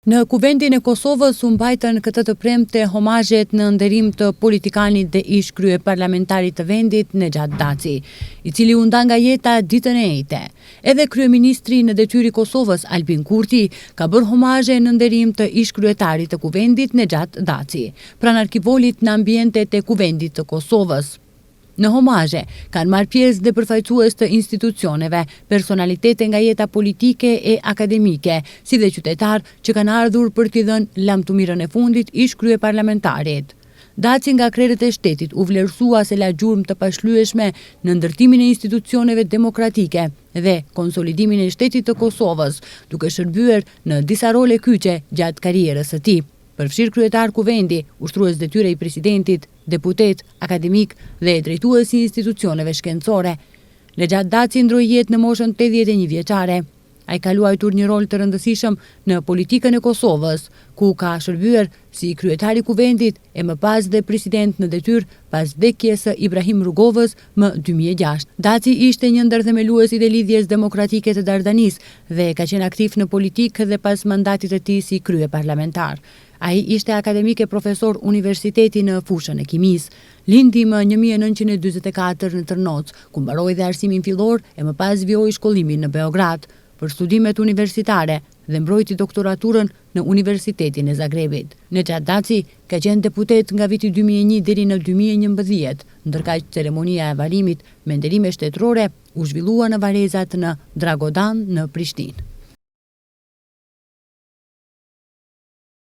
Në Kuvendin e Kosovës u mbajtën këtë të premte homazhet në nderim të politikanit dhe ish kryeparlamentarit të vendit Nexhat Daci, i cili u nda nga jeta ditën e njëjtë. Edhe kryeministri në detyrë i Kosovës Albin Kurti ka bërë homazhe në nderim të ish kryetarit të Kuvendit Nexhat Daci, pranë arkivolit në ambientet e Kuvendit të Kosovës. Në homazhe kanë marrë pjesë dhe përfaqësues të institucioneve, personalitete nga jeta politike e akademike, si dhe qytetarë që kanë ardhur për t'i dhënë lamtumirën e fundit ish kryeparlamentarit. Daci nga krerët e shtetit u vlerësua se la gjurmë të pashlyeshme në ndërtimin e institucioneve demokratike dhe konsolidimin e shtetit të Kosovës, duke shërbyer në disa role kyçe gjatë karrierës së tij. Përfshirë kryetar kuvendi, ushtrues detyre i presidentit, deputet, akademik dhe drejtues i institucioneve shkencore. Nexhat Daci ndroi jetë në moshën 81 vjeçare. Ai ka luajtur një rol të rëndësishëm në politikën e Kosovës, ku ka shërbyer si kryetari i kuvendit e më pas dhe president në detyrë pas vdekjes së Ibrahim Rugovës më 2006. Daci ishte një ndër themeluesit e lidhjes demokratike të Dardanis dhe ka qenë aktiv në politikë dhe pas mandatit të tij si kryeparlamentar. Ai ishte akademik e profesor universiteti në fushën e kimisë. Lindi më 1944 në Tërnoc, ku mbaroi dhe arsimin fillor e më pas vjoi shkollimin në Beograd për studimet universitare dhe mbrojti doktoraturën në Universitetin e Zagrebit. Nexhat Daci ka qenë deputet nga viti 2001 deri në 2011, ndërkaq ceremonia e varimit me nderime shtetërore u zhvillua në varezat në Dragodan në Prishtinë.